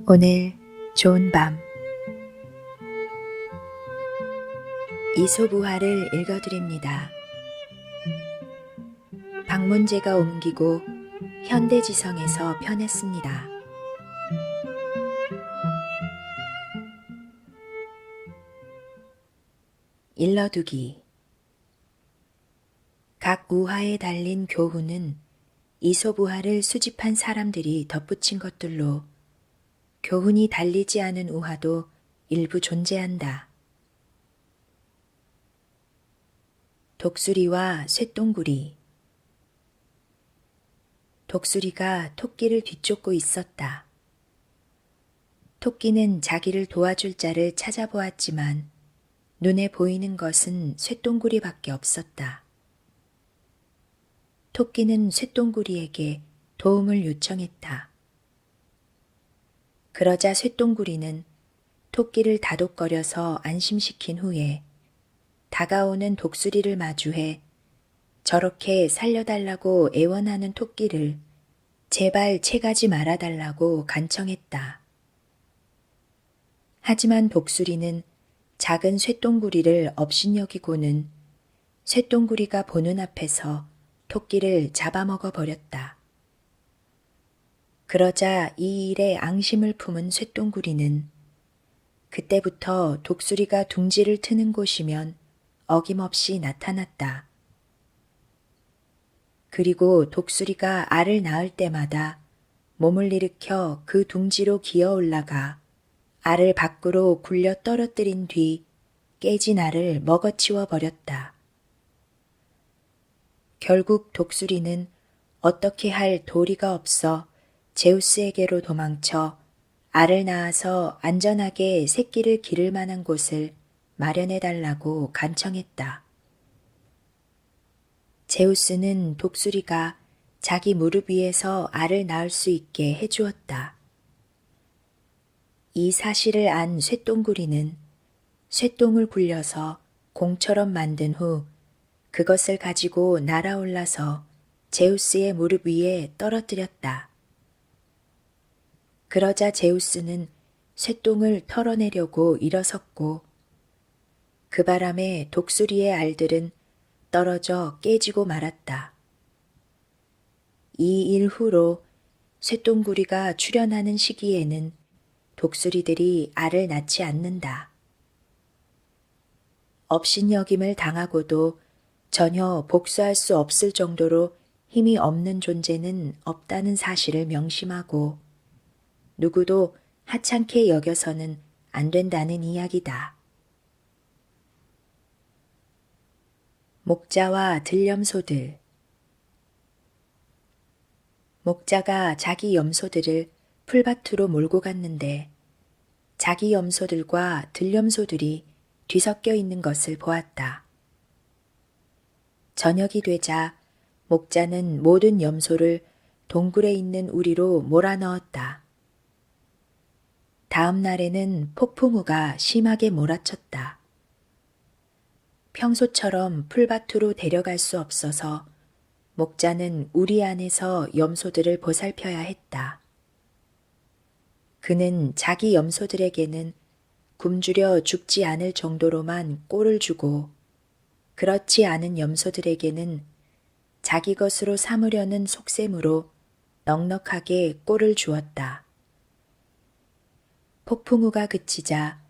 오늘 좋은 밤 이솝우화를 읽어드립니다. 방문제가 옮기고 현대지성에서 편했습니다. 일러두기. 각 우화에 달린 교훈은 이솝우화를 수집한 사람들이 덧붙인 것들로 교훈이 달리지 않은 우화도 일부 존재한다. 독수리와 쇠똥구리. 독수리가 토끼를 뒤쫓고 있었다. 토끼는 자기를 도와줄 자를 찾아보았지만 눈에 보이는 것은 쇠똥구리밖에 없었다. 토끼는 쇠똥구리에게 도움을 요청했다. 그러자 쇠똥구리는 토끼를 다독거려서 안심시킨 후에 다가오는 독수리를 마주해 저렇게 살려달라고 애원하는 토끼를 제발 채가지 말아달라고 간청했다. 하지만 독수리는 작은 쇠똥구리를 업신여기고는 쇠똥구리가 보는 앞에서 토끼를 잡아먹어 버렸다. 그러자 이 일에 앙심을 품은 쇠똥구리는 그때부터 독수리가 둥지를 트는 곳이면 어김없이 나타났다. 그리고 독수리가 알을 낳을 때마다 몸을 일으켜 그 둥지로 기어 올라가 알을 밖으로 굴려 떨어뜨린 뒤 깨진 알을 먹어치워 버렸다. 결국 독수리는 어떻게 할 도리가 없어 제우스에게로 도망쳐 알을 낳아서 안전하게 새끼를 기를 만한 곳을 마련해 달라고 간청했다. 제우스는 독수리가 자기 무릎 위에서 알을 낳을 수 있게 해주었다. 이 사실을 안 쇠똥구리는 쇠똥을 굴려서 공처럼 만든 후 그것을 가지고 날아올라서 제우스의 무릎 위에 떨어뜨렸다. 그러자 제우스는 쇠똥을 털어내려고 일어섰고 그 바람에 독수리의 알들은 떨어져 깨지고 말았다. 이 일 후로 쇠똥구리가 출현하는 시기에는 독수리들이 알을 낳지 않는다. 업신여김을 당하고도 전혀 복수할 수 없을 정도로 힘이 없는 존재는 없다는 사실을 명심하고 누구도 하찮게 여겨서는 안 된다는 이야기다. 목자와 들염소들. 목자가 자기 염소들을 풀밭으로 몰고 갔는데 자기 염소들과 들염소들이 뒤섞여 있는 것을 보았다. 저녁이 되자 목자는 모든 염소를 동굴에 있는 우리로 몰아넣었다. 다음 날에는 폭풍우가 심하게 몰아쳤다. 평소처럼 풀밭으로 데려갈 수 없어서 목자는 우리 안에서 염소들을 보살펴야 했다. 그는 자기 염소들에게는 굶주려 죽지 않을 정도로만 꼴을 주고 그렇지 않은 염소들에게는 자기 것으로 삼으려는 속셈으로 넉넉하게 꼴을 주었다. 폭풍우가 그치자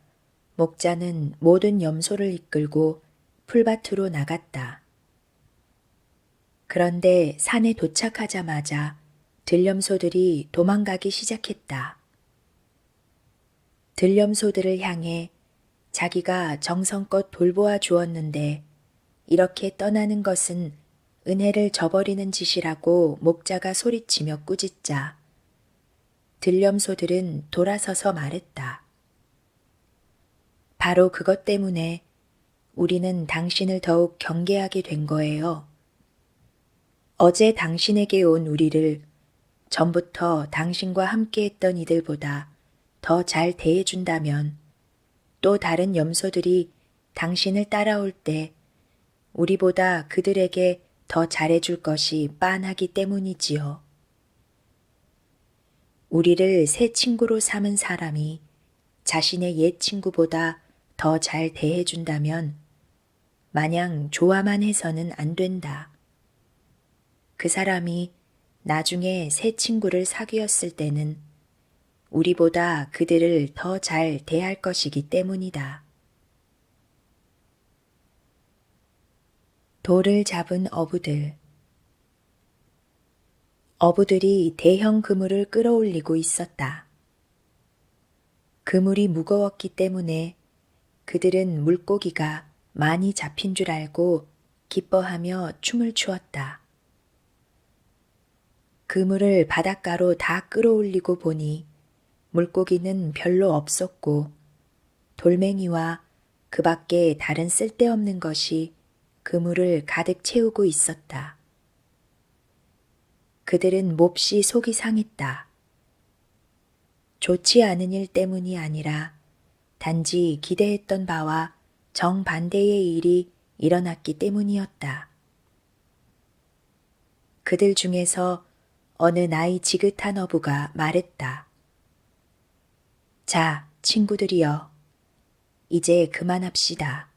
목자는 모든 염소를 이끌고 풀밭으로 나갔다. 그런데 산에 도착하자마자 들염소들이 도망가기 시작했다. 들염소들을 향해 자기가 정성껏 돌보아 주었는데 이렇게 떠나는 것은 은혜를 저버리는 짓이라고 목자가 소리치며 꾸짖자 들염소들은 돌아서서 말했다. 바로 그것 때문에 우리는 당신을 더욱 경계하게 된 거예요. 어제 당신에게 온 우리를 전부터 당신과 함께했던 이들보다 더 잘 대해준다면 또 다른 염소들이 당신을 따라올 때 우리보다 그들에게 더 잘해줄 것이 빤하기 때문이지요. 우리를 새 친구로 삼은 사람이 자신의 옛 친구보다 더 잘 대해준다면 마냥 좋아만 해서는 안 된다. 그 사람이 나중에 새 친구를 사귀었을 때는 우리보다 그들을 더 잘 대할 것이기 때문이다. 돌을 잡은 어부들. 어부들이 대형 그물을 끌어올리고 있었다. 그물이 무거웠기 때문에 그들은 물고기가 많이 잡힌 줄 알고 기뻐하며 춤을 추었다. 그물을 바닷가로 다 끌어올리고 보니 물고기는 별로 없었고 돌멩이와 그 밖에 다른 쓸데없는 것이 그물을 가득 채우고 있었다. 그들은 몹시 속이 상했다. 좋지 않은 일 때문이 아니라 단지 기대했던 바와 정반대의 일이 일어났기 때문이었다. 그들 중에서 어느 나이 지긋한 어부가 말했다. 자, 친구들이여, 이제 그만합시다.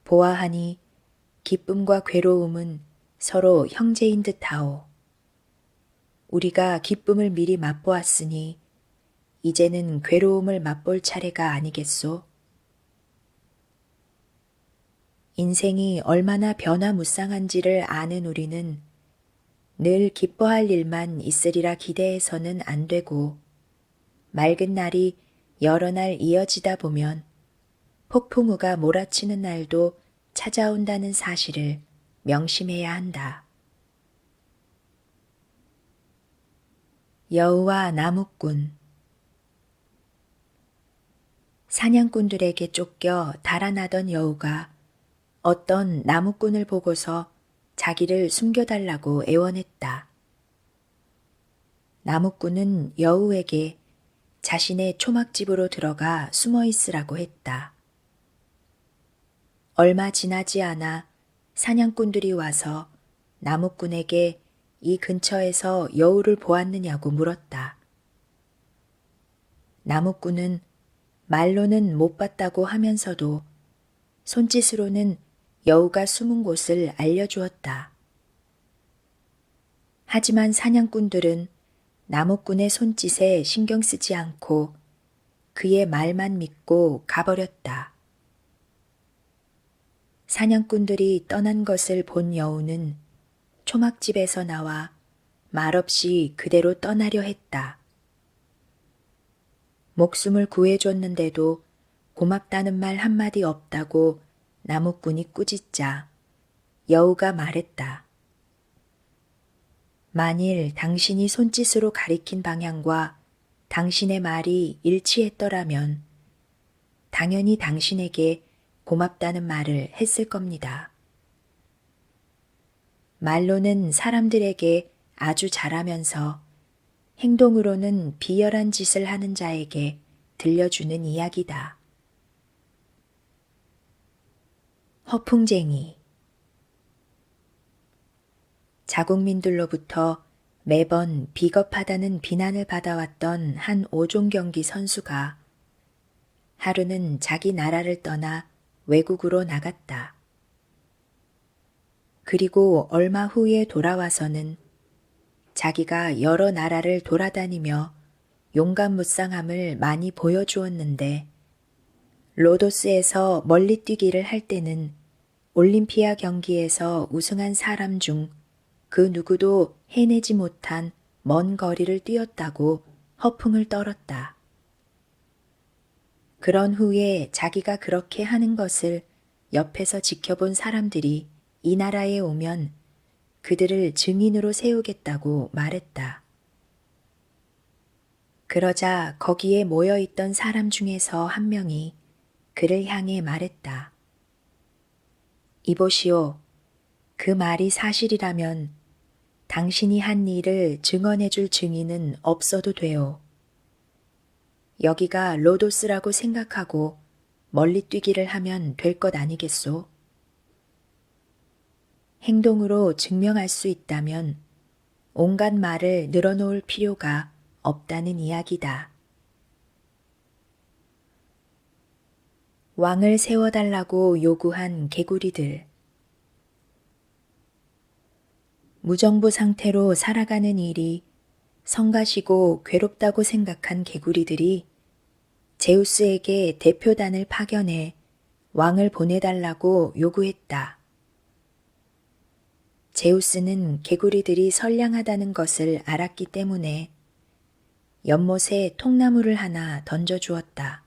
보아하니 기쁨과 괴로움은 서로 형제인 듯하오. 우리가 기쁨을 미리 맛보았으니 이제는 괴로움을 맛볼 차례가 아니겠소? 인생이 얼마나 변화무쌍한지를 아는 우리는 늘 기뻐할 일만 있으리라 기대해서는 안 되고 맑은 날이 여러 날 이어지다 보면 폭풍우가 몰아치는 날도 찾아온다는 사실을 명심해야 한다. 여우와 나무꾼. 사냥꾼들에게 쫓겨 달아나던 여우가 어떤 나무꾼을 보고서 자기를 숨겨달라고 애원했다. 나무꾼은 여우에게 자신의 초막집으로 들어가 숨어 있으라고 했다. 얼마 지나지 않아 사냥꾼들이 와서 나무꾼에게 이 근처에서 여우를 보았느냐고 물었다. 나무꾼은 말로는 못 봤다고 하면서도 손짓으로는 여우가 숨은 곳을 알려주었다. 하지만 사냥꾼들은 나무꾼의 손짓에 신경 쓰지 않고 그의 말만 믿고 가버렸다. 사냥꾼들이 떠난 것을 본 여우는 초막집에서 나와 말없이 그대로 떠나려 했다. 목숨을 구해줬는데도 고맙다는 말 한마디 없다고 나무꾼이 꾸짖자 여우가 말했다. 만일 당신이 손짓으로 가리킨 방향과 당신의 말이 일치했더라면 당연히 당신에게 고맙다는 말을 했을 겁니다. 말로는 사람들에게 아주 잘하면서 행동으로는 비열한 짓을 하는 자에게 들려주는 이야기다. 허풍쟁이. 자국민들로부터 매번 비겁하다는 비난을 받아왔던 한 5종 경기 선수가 하루는 자기 나라를 떠나 외국으로 나갔다. 그리고 얼마 후에 돌아와서는 자기가 여러 나라를 돌아다니며 용감무쌍함을 많이 보여주었는데 로도스에서 멀리 뛰기를 할 때는 올림피아 경기에서 우승한 사람 중 그 누구도 해내지 못한 먼 거리를 뛰었다고 허풍을 떨었다. 그런 후에 자기가 그렇게 하는 것을 옆에서 지켜본 사람들이 이 나라에 오면 그들을 증인으로 세우겠다고 말했다. 그러자 거기에 모여있던 사람 중에서 한 명이 그를 향해 말했다. 이보시오. 그 말이 사실이라면 당신이 한 일을 증언해 줄 증인은 없어도 돼요. 여기가 로도스라고 생각하고 멀리 뛰기를 하면 될 것 아니겠소? 행동으로 증명할 수 있다면 온갖 말을 늘어놓을 필요가 없다는 이야기다. 왕을 세워달라고 요구한 개구리들. 무정부 상태로 살아가는 일이 성가시고 괴롭다고 생각한 개구리들이 제우스에게 대표단을 파견해 왕을 보내달라고 요구했다. 제우스는 개구리들이 선량하다는 것을 알았기 때문에 연못에 통나무를 하나 던져주었다.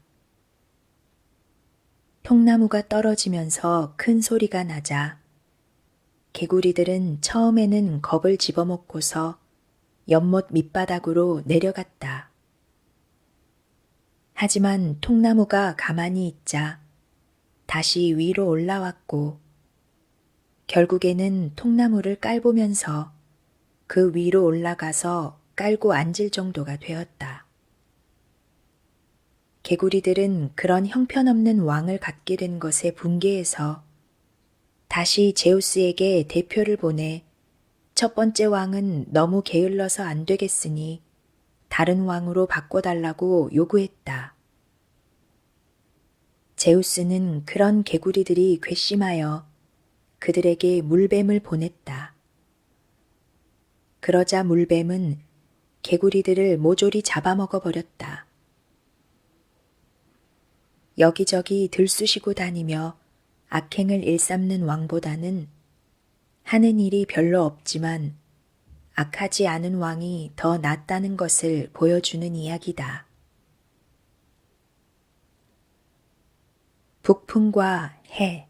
통나무가 떨어지면서 큰 소리가 나자 개구리들은 처음에는 겁을 집어먹고서 연못 밑바닥으로 내려갔다. 하지만 통나무가 가만히 있자 다시 위로 올라왔고 결국에는 통나무를 깔보면서 그 위로 올라가서 깔고 앉을 정도가 되었다. 개구리들은 그런 형편없는 왕을 갖게 된 것에 분개해서 다시 제우스에게 대표를 보내 첫 번째 왕은 너무 게을러서 안 되겠으니 다른 왕으로 바꿔달라고 요구했다. 제우스는 그런 개구리들이 괘씸하여 그들에게 물뱀을 보냈다. 그러자 물뱀은 개구리들을 모조리 잡아먹어 버렸다. 여기저기 들쑤시고 다니며 악행을 일삼는 왕보다는 하는 일이 별로 없지만 악하지 않은 왕이 더 낫다는 것을 보여주는 이야기다. 북풍과 해.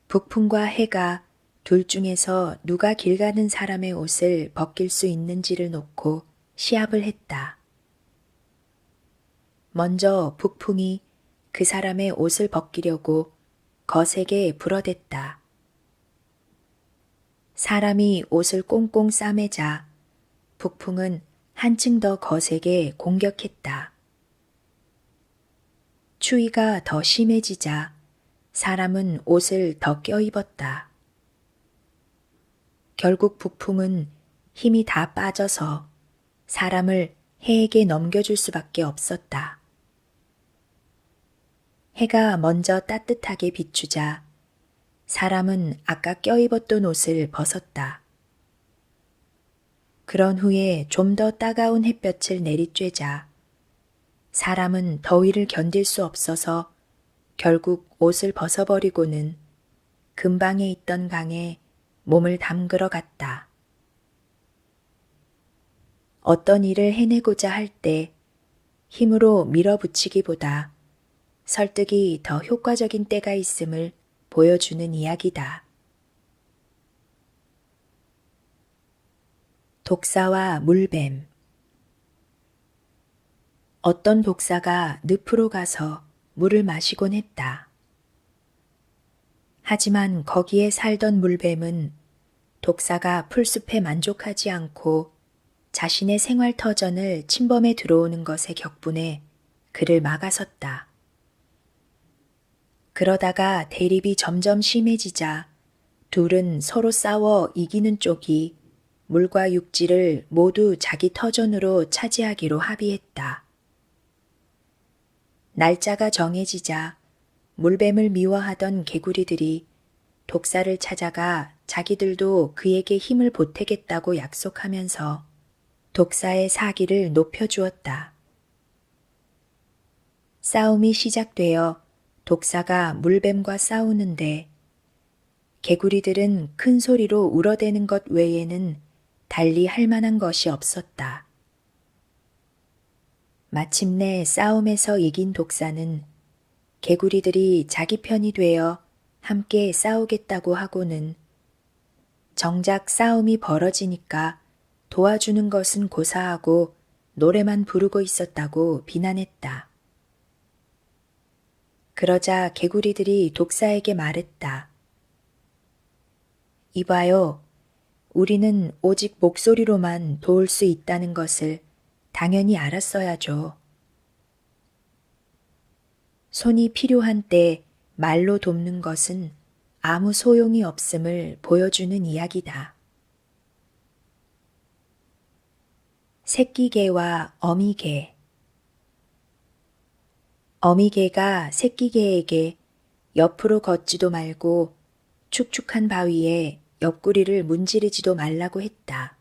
북풍과 해가 둘 중에서 누가 길 가는 사람의 옷을 벗길 수 있는지를 놓고 시합을 했다. 먼저 북풍이 그 사람의 옷을 벗기려고 거세게 불어댔다. 사람이 옷을 꽁꽁 싸매자 북풍은 한층 더 거세게 공격했다. 추위가 더 심해지자 사람은 옷을 더 껴입었다. 결국 북풍은 힘이 다 빠져서 사람을 해에게 넘겨줄 수밖에 없었다. 해가 먼저 따뜻하게 비추자 사람은 아까 껴입었던 옷을 벗었다. 그런 후에 좀 더 따가운 햇볕을 내리쬐자 사람은 더위를 견딜 수 없어서 결국 옷을 벗어버리고는 근방에 있던 강에 몸을 담그러 갔다. 어떤 일을 해내고자 할 때 힘으로 밀어붙이기보다 설득이 더 효과적인 때가 있음을 보여주는 이야기다. 독사와 물뱀. 어떤 독사가 늪으로 가서 물을 마시곤 했다. 하지만 거기에 살던 물뱀은 독사가 풀숲에 만족하지 않고 자신의 생활 터전을 침범해 들어오는 것에 격분해 그를 막아섰다. 그러다가 대립이 점점 심해지자 둘은 서로 싸워 이기는 쪽이 물과 육지를 모두 자기 터전으로 차지하기로 합의했다. 날짜가 정해지자 물뱀을 미워하던 개구리들이 독사를 찾아가 자기들도 그에게 힘을 보태겠다고 약속하면서 독사의 사기를 높여주었다. 싸움이 시작되어 독사가 물뱀과 싸우는데 개구리들은 큰 소리로 울어대는 것 외에는 달리 할 만한 것이 없었다. 마침내 싸움에서 이긴 독사는 개구리들이 자기 편이 되어 함께 싸우겠다고 하고는 정작 싸움이 벌어지니까 도와주는 것은 고사하고 노래만 부르고 있었다고 비난했다. 그러자 개구리들이 독사에게 말했다. 이봐요. 우리는 오직 목소리로만 도울 수 있다는 것을 당연히 알았어야죠. 손이 필요한 때 말로 돕는 것은 아무 소용이 없음을 보여주는 이야기다. 새끼개와 어미개. 어미개가 새끼개에게 옆으로 걷지도 말고 축축한 바위에 옆구리를 문지르지도 말라고 했다.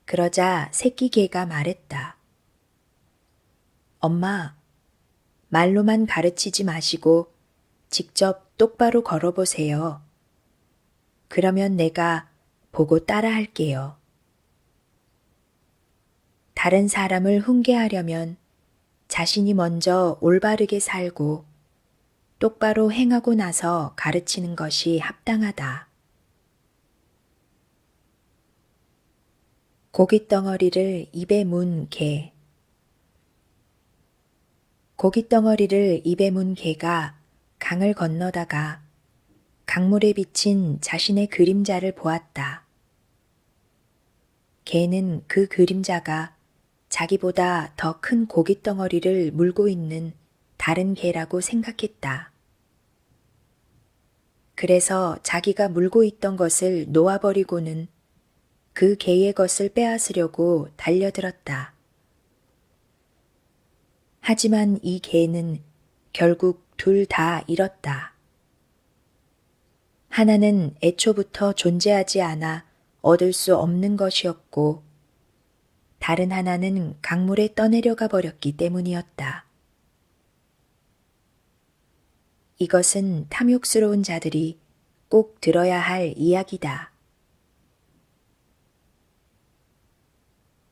그러자 새끼개가 말했다. 엄마, 말로만 가르치지 마시고 직접 똑바로 걸어보세요. 그러면 내가 보고 따라 할게요. 다른 사람을 훈계하려면 자신이 먼저 올바르게 살고 똑바로 행하고 나서 가르치는 것이 합당하다. 고깃덩어리를 입에 문 개. 고깃덩어리를 입에 문 개가 강을 건너다가 강물에 비친 자신의 그림자를 보았다. 개는 그 그림자가 자기보다 더 큰 고깃덩어리를 물고 있는 다른 개라고 생각했다. 그래서 자기가 물고 있던 것을 놓아버리고는 그 개의 것을 빼앗으려고 달려들었다. 하지만 이 개는 결국 둘 다 잃었다. 하나는 애초부터 존재하지 않아 얻을 수 없는 것이었고, 다른 하나는 강물에 떠내려가 버렸기 때문이었다. 이것은 탐욕스러운 자들이 꼭 들어야 할 이야기다.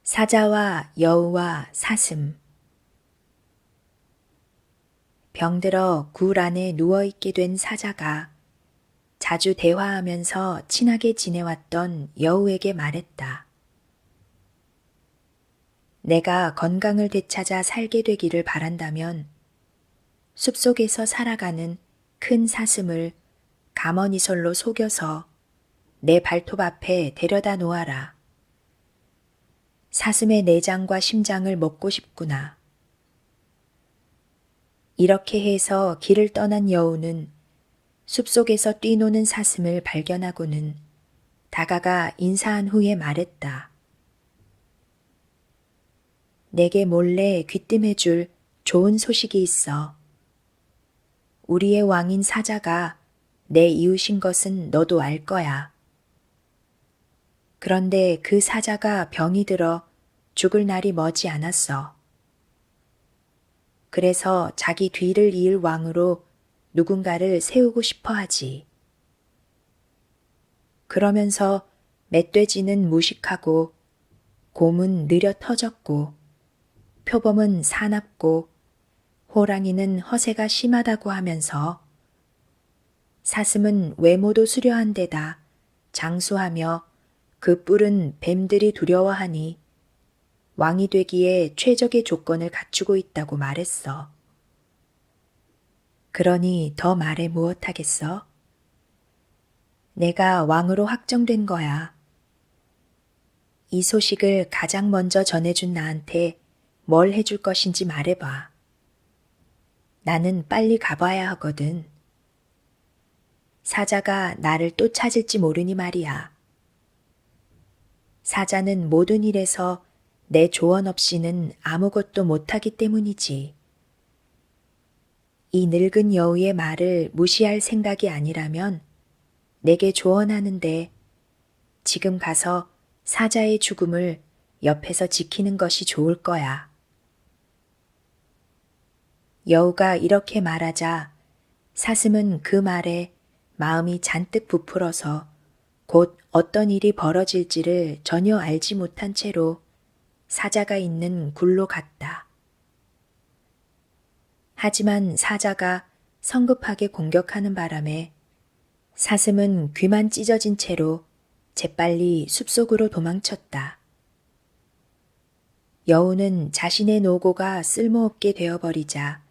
사자와 여우와 사슴. 병들어 굴 안에 누워있게 된 사자가 자주 대화하면서 친하게 지내왔던 여우에게 말했다. 내가 건강을 되찾아 살게 되기를 바란다면 숲속에서 살아가는 큰 사슴을 가머니설로 속여서 내 발톱 앞에 데려다 놓아라. 사슴의 내장과 심장을 먹고 싶구나. 이렇게 해서 길을 떠난 여우는 숲속에서 뛰노는 사슴을 발견하고는 다가가 인사한 후에 말했다. 내게 몰래 귀띔해줄 좋은 소식이 있어. 우리의 왕인 사자가 내 이웃인 것은 너도 알 거야. 그런데 그 사자가 병이 들어 죽을 날이 머지 않았어. 그래서 자기 뒤를 이을 왕으로 누군가를 세우고 싶어 하지. 그러면서 멧돼지는 무식하고 곰은 느려 터졌고 표범은 사납고 호랑이는 허세가 심하다고 하면서 사슴은 외모도 수려한 데다 장수하며 그 뿔은 뱀들이 두려워하니 왕이 되기에 최적의 조건을 갖추고 있다고 말했어. 그러니 더 말해 무엇하겠어? 내가 왕으로 확정된 거야. 이 소식을 가장 먼저 전해준 나한테 뭘 해줄 것인지 말해봐. 나는 빨리 가봐야 하거든. 사자가 나를 또 찾을지 모르니 말이야. 사자는 모든 일에서 내 조언 없이는 아무것도 못하기 때문이지. 이 늙은 여우의 말을 무시할 생각이 아니라면 내게 조언하는데 지금 가서 사자의 죽음을 옆에서 지키는 것이 좋을 거야. 여우가 이렇게 말하자 사슴은 그 말에 마음이 잔뜩 부풀어서 곧 어떤 일이 벌어질지를 전혀 알지 못한 채로 사자가 있는 굴로 갔다. 하지만 사자가 성급하게 공격하는 바람에 사슴은 귀만 찢어진 채로 재빨리 숲속으로 도망쳤다. 여우는 자신의 노고가 쓸모없게 되어버리자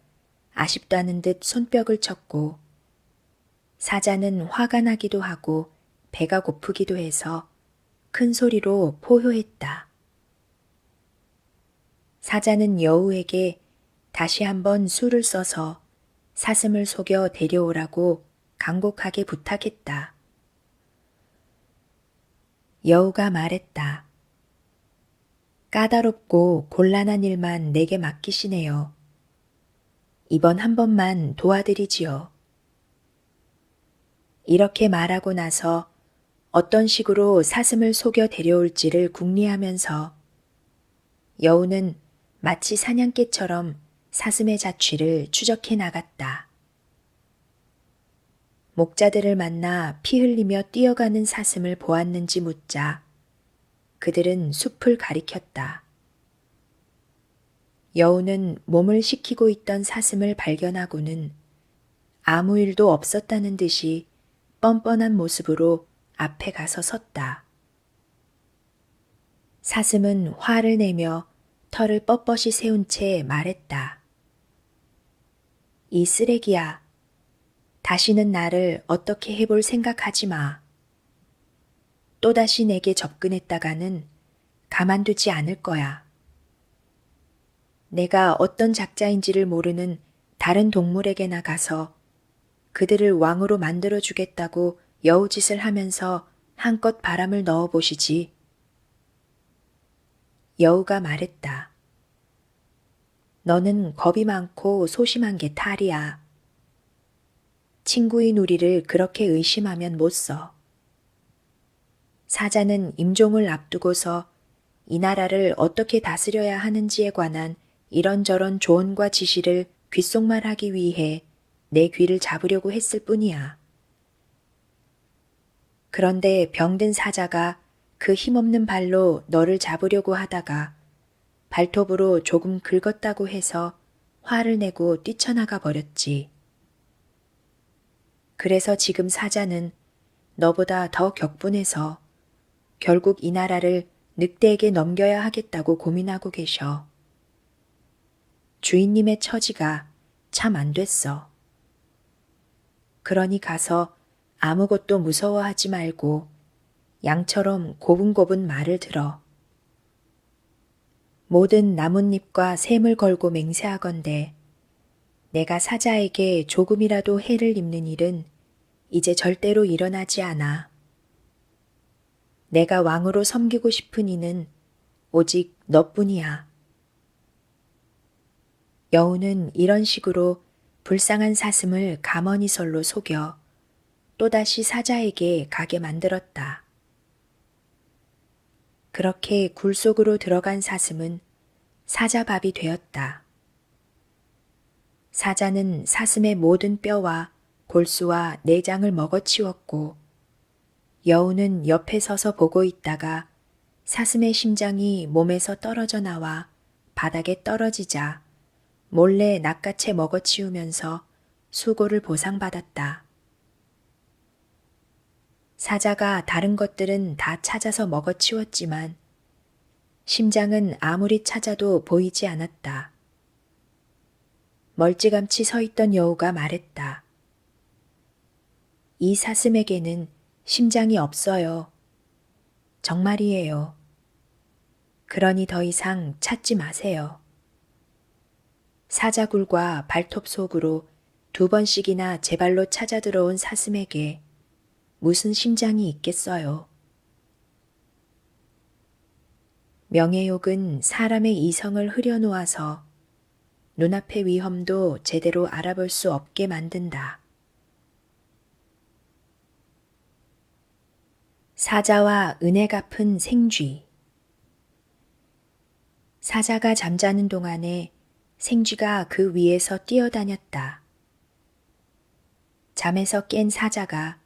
아쉽다는 듯 손뼉을 쳤고 사자는 화가 나기도 하고 배가 고프기도 해서 큰 소리로 포효했다. 사자는 여우에게 다시 한번 수를 써서 사슴을 속여 데려오라고 간곡하게 부탁했다. 여우가 말했다. 까다롭고 곤란한 일만 내게 맡기시네요. 이번 한 번만 도와드리지요. 이렇게 말하고 나서 어떤 식으로 사슴을 속여 데려올지를 궁리하면서 여우는 마치 사냥개처럼 사슴의 자취를 추적해 나갔다. 목자들을 만나 피 흘리며 뛰어가는 사슴을 보았는지 묻자 그들은 숲을 가리켰다. 여우는 몸을 식히고 있던 사슴을 발견하고는 아무 일도 없었다는 듯이 뻔뻔한 모습으로 앞에 가서 섰다. 사슴은 화를 내며 털을 뻣뻣이 세운 채 말했다. 이 쓰레기야. 다시는 나를 어떻게 해볼 생각하지 마. 또다시 내게 접근했다가는 가만두지 않을 거야. 내가 어떤 작자인지를 모르는 다른 동물에게나 가서 그들을 왕으로 만들어주겠다고 여우짓을 하면서 한껏 바람을 넣어보시지. 여우가 말했다. 너는 겁이 많고 소심한 게 탈이야. 친구인 우리를 그렇게 의심하면 못 써. 사자는 임종을 앞두고서 이 나라를 어떻게 다스려야 하는지에 관한 이런저런 조언과 지시를 귓속말하기 위해 내 귀를 잡으려고 했을 뿐이야. 그런데 병든 사자가 그 힘없는 발로 너를 잡으려고 하다가 발톱으로 조금 긁었다고 해서 화를 내고 뛰쳐나가 버렸지. 그래서 지금 사자는 너보다 더 격분해서 결국 이 나라를 늑대에게 넘겨야 하겠다고 고민하고 계셔. 주인님의 처지가 참 안 됐어. 그러니 가서 아무것도 무서워하지 말고 양처럼 고분고분 말을 들어. 모든 나뭇잎과 샘을 걸고 맹세하건대 내가 사자에게 조금이라도 해를 입는 일은 이제 절대로 일어나지 않아. 내가 왕으로 섬기고 싶은 이는 오직 너뿐이야. 여우는 이런 식으로 불쌍한 사슴을 가머니설로 속여 또다시 사자에게 가게 만들었다. 그렇게 굴 속으로 들어간 사슴은 사자밥이 되었다. 사자는 사슴의 모든 뼈와 골수와 내장을 먹어치웠고 여우는 옆에 서서 보고 있다가 사슴의 심장이 몸에서 떨어져 나와 바닥에 떨어지자 몰래 낚아채 먹어치우면서 수고를 보상받았다. 사자가 다른 것들은 다 찾아서 먹어치웠지만 심장은 아무리 찾아도 보이지 않았다. 멀찌감치 서 있던 여우가 말했다. 이 사슴에게는 심장이 없어요. 정말이에요. 그러니 더 이상 찾지 마세요. 사자굴과 발톱 속으로 2번씩이나 제 발로 찾아 들어온 사슴에게 무슨 심장이 있겠어요. 명예욕은 사람의 이성을 흐려놓아서 눈앞의 위험도 제대로 알아볼 수 없게 만든다. 사자와 은혜 갚은 생쥐. 사자가 잠자는 동안에 생쥐가 그 위에서 뛰어다녔다. 잠에서 깬 사자가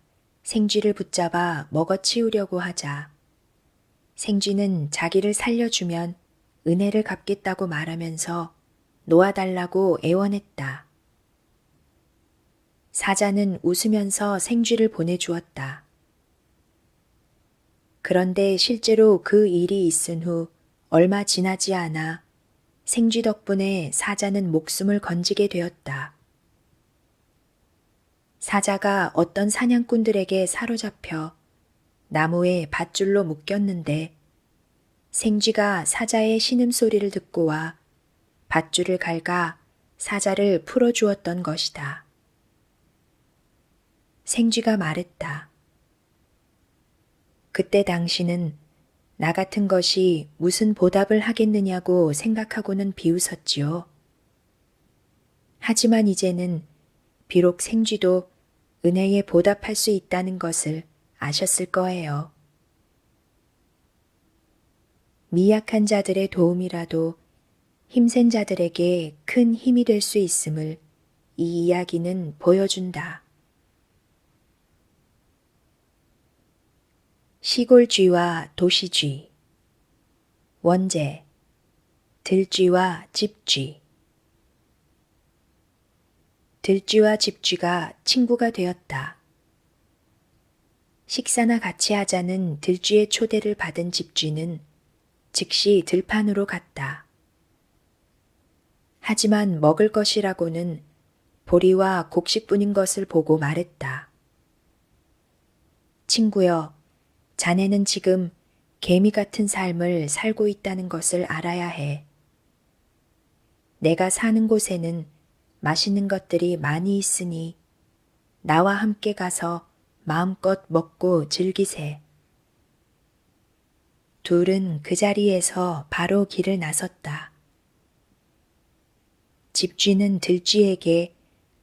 생쥐를 붙잡아 먹어치우려고 하자 생쥐는 자기를 살려주면 은혜를 갚겠다고 말하면서 놓아달라고 애원했다. 사자는 웃으면서 생쥐를 보내주었다. 그런데 실제로 그 일이 있은 후 얼마 지나지 않아 생쥐 덕분에 사자는 목숨을 건지게 되었다. 사자가 어떤 사냥꾼들에게 사로잡혀 나무에 밧줄로 묶였는데 생쥐가 사자의 신음소리를 듣고 와 밧줄을 갉아 사자를 풀어주었던 것이다. 생쥐가 말했다. 그때 당신은 나 같은 것이 무슨 보답을 하겠느냐고 생각하고는 비웃었지요. 하지만 이제는 비록 생쥐도 은혜에 보답할 수 있다는 것을 아셨을 거예요. 미약한 자들의 도움이라도 힘센 자들에게 큰 힘이 될 수 있음을 이 이야기는 보여준다. 시골쥐와 도시쥐, 원제, 들쥐와 집쥐. 들쥐와 집쥐가 친구가 되었다. 식사나 같이 하자는 들쥐의 초대를 받은 집쥐는 즉시 들판으로 갔다. 하지만 먹을 것이라고는 보리와 곡식뿐인 것을 보고 말했다. 친구여, 자네는 지금 개미 같은 삶을 살고 있다는 것을 알아야 해. 내가 사는 곳에는 맛있는 것들이 많이 있으니 나와 함께 가서 마음껏 먹고 즐기세. 둘은 그 자리에서 바로 길을 나섰다. 집쥐는 들쥐에게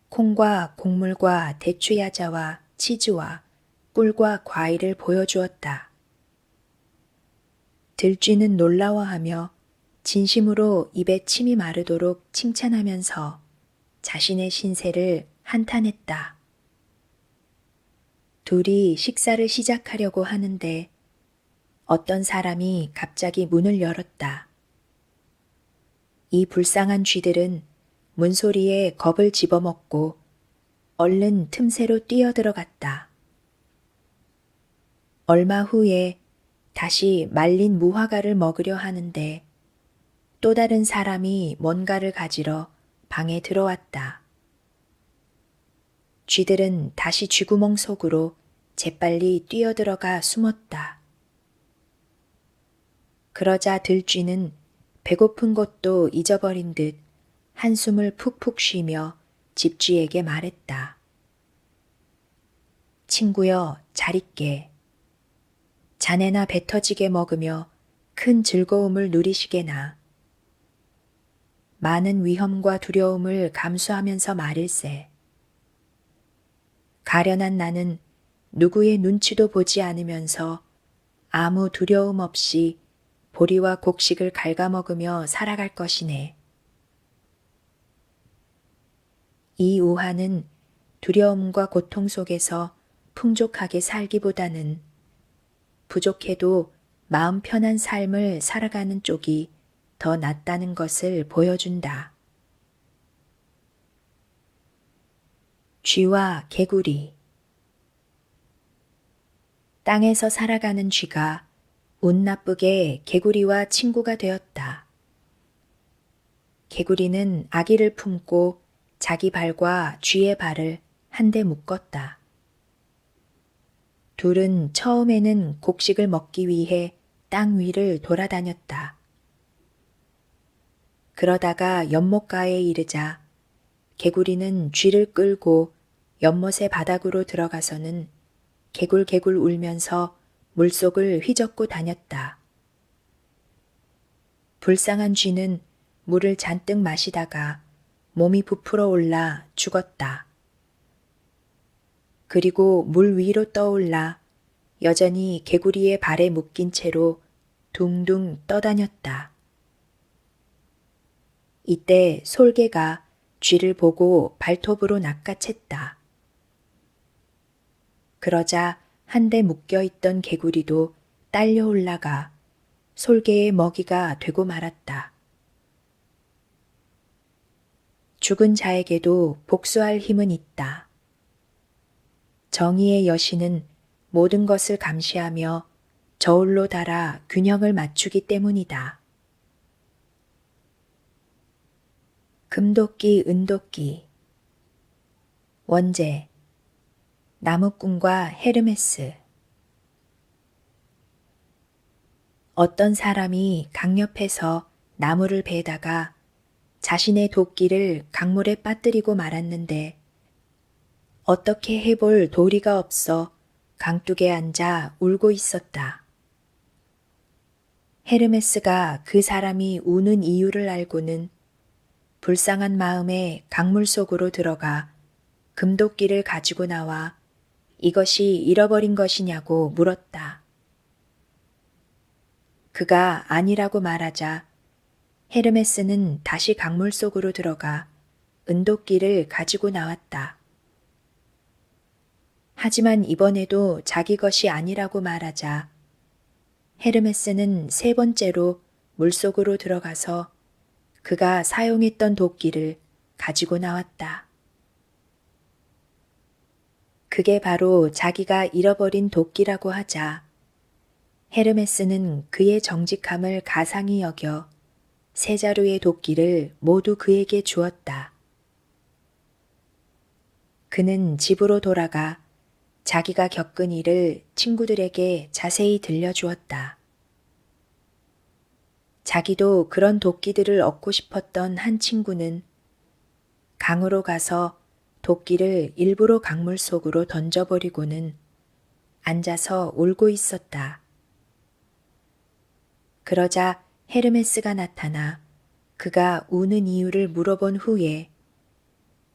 콩과 곡물과 대추야자와 치즈와 꿀과 과일을 보여주었다. 들쥐는 놀라워하며 진심으로 입에 침이 마르도록 칭찬하면서 자신의 신세를 한탄했다. 둘이 식사를 시작하려고 하는데 어떤 사람이 갑자기 문을 열었다. 이 불쌍한 쥐들은 문소리에 겁을 집어먹고 얼른 틈새로 뛰어들어갔다. 얼마 후에 다시 말린 무화과를 먹으려 하는데 또 다른 사람이 뭔가를 가지러 방에 들어왔다. 쥐들은 다시 쥐구멍 속으로 재빨리 뛰어들어가 숨었다. 그러자 들쥐는 배고픈 것도 잊어버린 듯 한숨을 푹푹 쉬며 집쥐에게 말했다. 친구여, 잘 있게. 자네나 배 터지게 먹으며 큰 즐거움을 누리시게나. 많은 위험과 두려움을 감수하면서 말일세. 가련한 나는 누구의 눈치도 보지 않으면서 아무 두려움 없이 보리와 곡식을 갉아먹으며 살아갈 것이네. 이 우화는 두려움과 고통 속에서 풍족하게 살기보다는 부족해도 마음 편한 삶을 살아가는 쪽이 더 낫다는 것을 보여준다. 쥐와 개구리. 땅에서 살아가는 쥐가 운 나쁘게 개구리와 친구가 되었다. 개구리는 아기를 품고 자기 발과 쥐의 발을 한데 묶었다. 둘은 처음에는 곡식을 먹기 위해 땅 위를 돌아다녔다. 그러다가 연못가에 이르자 개구리는 쥐를 끌고 연못의 바닥으로 들어가서는 개굴개굴 울면서 물속을 휘젓고 다녔다. 불쌍한 쥐는 물을 잔뜩 마시다가 몸이 부풀어 올라 죽었다. 그리고 물 위로 떠올라 여전히 개구리의 발에 묶인 채로 둥둥 떠다녔다. 이때 솔개가 쥐를 보고 발톱으로 낚아챘다. 그러자 한데 묶여있던 개구리도 딸려 올라가 솔개의 먹이가 되고 말았다. 죽은 자에게도 복수할 힘은 있다. 정의의 여신은 모든 것을 감시하며 저울로 달아 균형을 맞추기 때문이다. 금도끼, 은도끼. 원제, 나무꾼과 헤르메스. 어떤 사람이 강옆에서 나무를 베다가 자신의 도끼를 강물에 빠뜨리고 말았는데 어떻게 해볼 도리가 없어 강둑에 앉아 울고 있었다. 헤르메스가 그 사람이 우는 이유를 알고는 불쌍한 마음에 강물 속으로 들어가 금도끼를 가지고 나와 이것이 잃어버린 것이냐고 물었다. 그가 아니라고 말하자 헤르메스는 다시 강물 속으로 들어가 은도끼를 가지고 나왔다. 하지만 이번에도 자기 것이 아니라고 말하자 헤르메스는 세 번째로 물속으로 들어가서 그가 사용했던 도끼를 가지고 나왔다. 그게 바로 자기가 잃어버린 도끼라고 하자 헤르메스는 그의 정직함을 가상히 여겨 세 자루의 도끼를 모두 그에게 주었다. 그는 집으로 돌아가 자기가 겪은 일을 친구들에게 자세히 들려주었다. 자기도 그런 도끼들을 얻고 싶었던 한 친구는 강으로 가서 도끼를 일부러 강물 속으로 던져버리고는 앉아서 울고 있었다. 그러자 헤르메스가 나타나 그가 우는 이유를 물어본 후에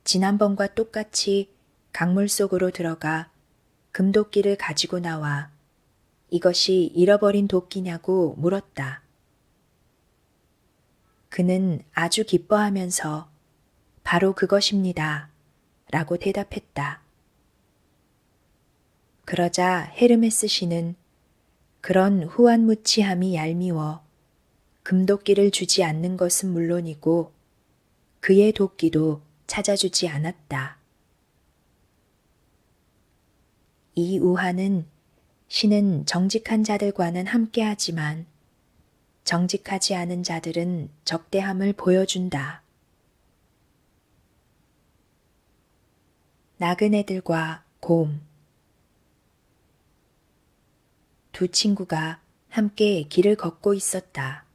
지난번과 똑같이 강물 속으로 들어가 금도끼를 가지고 나와 이것이 잃어버린 도끼냐고 물었다. 그는 아주 기뻐하면서 바로 그것입니다. 라고 대답했다. 그러자 헤르메스 씨는 그런 후안무치함이 얄미워 금도끼를 주지 않는 것은 물론이고 그의 도끼도 찾아주지 않았다. 이 우화는 신은 정직한 자들과는 함께하지만 정직하지 않은 자들은 적대함을 보여준다. 나그네들과 곰. 두 친구가 함께 길을 걷고 있었다.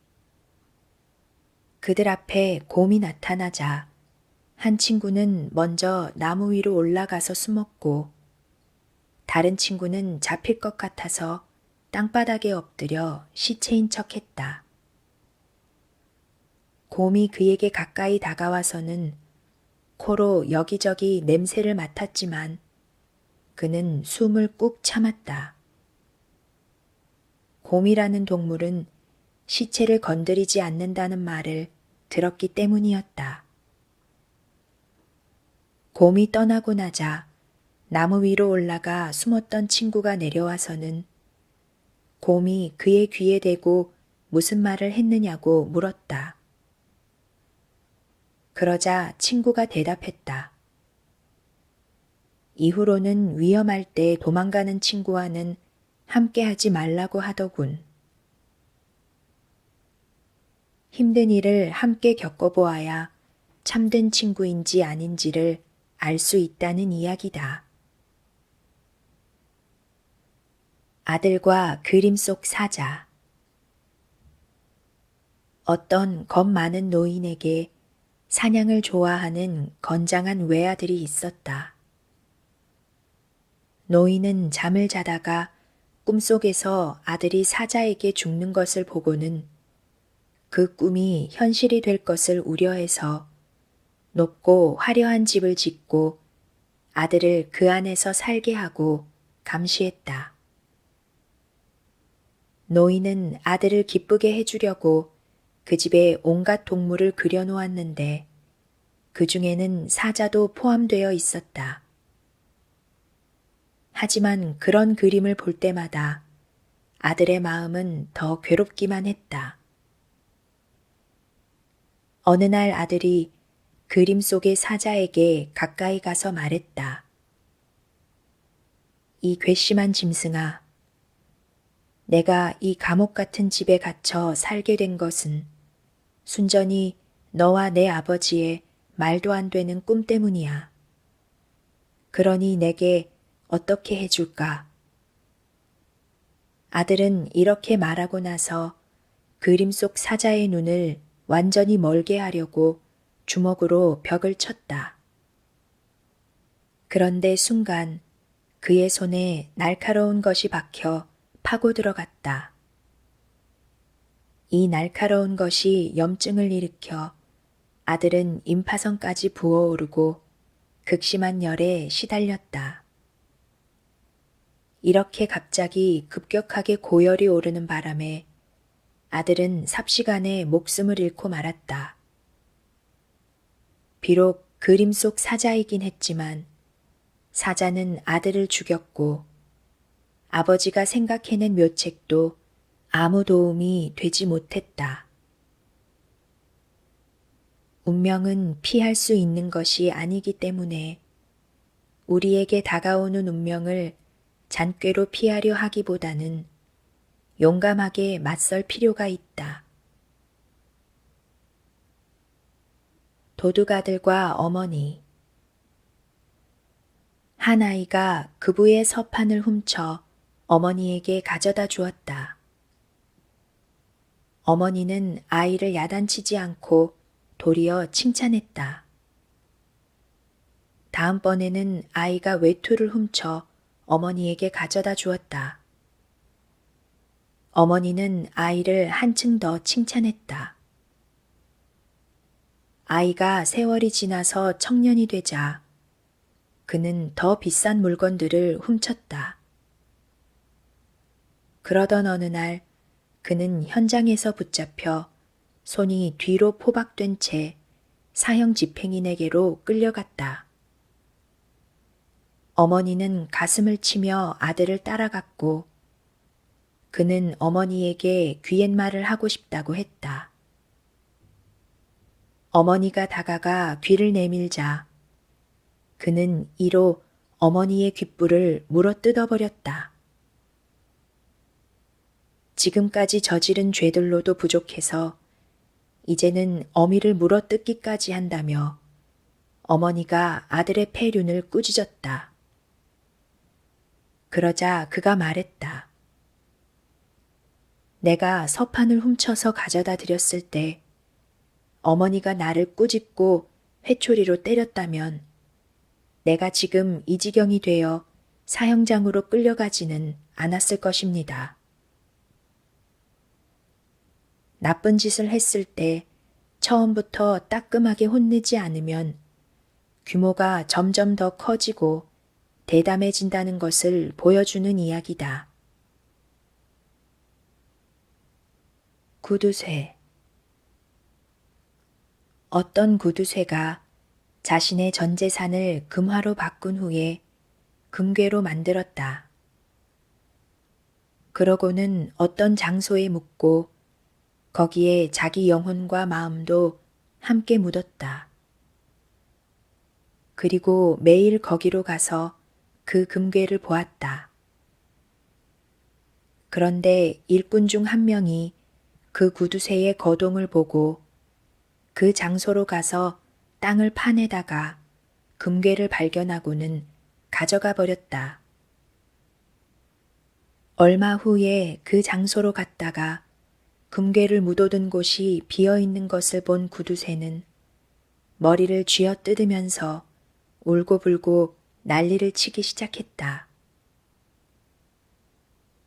그들 앞에 곰이 나타나자 한 친구는 먼저 나무 위로 올라가서 숨었고 다른 친구는 잡힐 것 같아서 땅바닥에 엎드려 시체인 척했다. 곰이 그에게 가까이 다가와서는 코로 여기저기 냄새를 맡았지만 그는 숨을 꾹 참았다. 곰이라는 동물은 시체를 건드리지 않는다는 말을 들었기 때문이었다. 곰이 떠나고 나자 나무 위로 올라가 숨었던 친구가 내려와서는 곰이 그의 귀에 대고 무슨 말을 했느냐고 물었다. 그러자 친구가 대답했다. 이후로는 위험할 때 도망가는 친구와는 함께하지 말라고 하더군. 힘든 일을 함께 겪어보아야 참된 친구인지 아닌지를 알 수 있다는 이야기다. 아들과 그림 속 사자. 어떤 겁 많은 노인에게 사냥을 좋아하는 건장한 외아들이 있었다. 노인은 잠을 자다가 꿈속에서 아들이 사자에게 죽는 것을 보고는 그 꿈이 현실이 될 것을 우려해서 높고 화려한 집을 짓고 아들을 그 안에서 살게 하고 감시했다. 노인은 아들을 기쁘게 해주려고 그 집에 온갖 동물을 그려놓았는데 그 중에는 사자도 포함되어 있었다. 하지만 그런 그림을 볼 때마다 아들의 마음은 더 괴롭기만 했다. 어느 날 아들이 그림 속의 사자에게 가까이 가서 말했다. 이 괘씸한 짐승아, 내가 이 감옥 같은 집에 갇혀 살게 된 것은 순전히 너와 내 아버지의 말도 안 되는 꿈 때문이야. 그러니 내게 어떻게 해줄까? 아들은 이렇게 말하고 나서 그림 속 사자의 눈을 완전히 멀게 하려고 주먹으로 벽을 쳤다. 그런데 순간 그의 손에 날카로운 것이 박혀 파고 들어갔다. 이 날카로운 것이 염증을 일으켜 아들은 임파선까지 부어오르고 극심한 열에 시달렸다. 이렇게 갑자기 급격하게 고열이 오르는 바람에 아들은 삽시간에 목숨을 잃고 말았다. 비록 그림 속 사자이긴 했지만 사자는 아들을 죽였고 아버지가 생각해낸 묘책도 아무 도움이 되지 못했다. 운명은 피할 수 있는 것이 아니기 때문에 우리에게 다가오는 운명을 잔꾀로 피하려 하기보다는 용감하게 맞설 필요가 있다. 도둑아들과 어머니. 한 아이가 그부의 서판을 훔쳐 어머니에게 가져다 주었다. 어머니는 아이를 야단치지 않고 도리어 칭찬했다. 다음번에는 아이가 외투를 훔쳐 어머니에게 가져다 주었다. 어머니는 아이를 한층 더 칭찬했다. 아이가 세월이 지나서 청년이 되자 그는 더 비싼 물건들을 훔쳤다. 그러던 어느 날 그는 현장에서 붙잡혀 손이 뒤로 포박된 채 사형 집행인에게로 끌려갔다. 어머니는 가슴을 치며 아들을 따라갔고 그는 어머니에게 귀옛말을 하고 싶다고 했다. 어머니가 다가가 귀를 내밀자 그는 이로 어머니의 귓불을 물어 뜯어버렸다. 지금까지 저지른 죄들로도 부족해서 이제는 어미를 물어 뜯기까지 한다며 어머니가 아들의 폐륜을 꾸짖었다. 그러자 그가 말했다. 내가 서판을 훔쳐서 가져다 드렸을 때 어머니가 나를 꾸짖고 회초리로 때렸다면 내가 지금 이 지경이 되어 사형장으로 끌려가지는 않았을 것입니다. 나쁜 짓을 했을 때 처음부터 따끔하게 혼내지 않으면 규모가 점점 더 커지고 대담해진다는 것을 보여주는 이야기다. 구두쇠. 어떤 구두쇠가 자신의 전 재산을 금화로 바꾼 후에 금괴로 만들었다. 그러고는 어떤 장소에 묻고 거기에 자기 영혼과 마음도 함께 묻었다. 그리고 매일 거기로 가서 그 금괴를 보았다. 그런데 일꾼 중 한 명이 그 구두쇠의 거동을 보고 그 장소로 가서 땅을 파내다가 금괴를 발견하고는 가져가 버렸다. 얼마 후에 그 장소로 갔다가 금괴를 묻어둔 곳이 비어있는 것을 본 구두쇠는 머리를 쥐어뜯으면서 울고불고 난리를 치기 시작했다.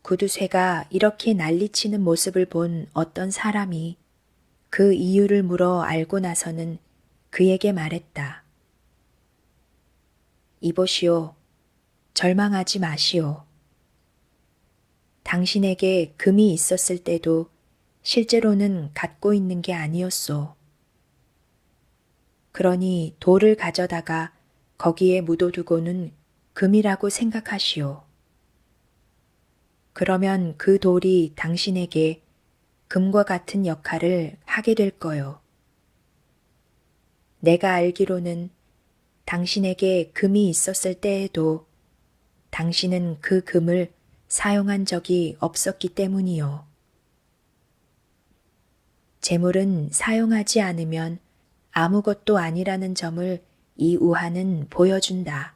구두쇠가 이렇게 난리치는 모습을 본 어떤 사람이 그 이유를 물어 알고 나서는 그에게 말했다. 이보시오. 절망하지 마시오. 당신에게 금이 있었을 때도 실제로는 갖고 있는 게 아니었소. 그러니 돌을 가져다가 거기에 묻어두고는 금이라고 생각하시오. 그러면 그 돌이 당신에게 금과 같은 역할을 하게 될 거요. 내가 알기로는 당신에게 금이 있었을 때에도 당신은 그 금을 사용한 적이 없었기 때문이요. 재물은 사용하지 않으면 아무것도 아니라는 점을 이 우화는 보여준다.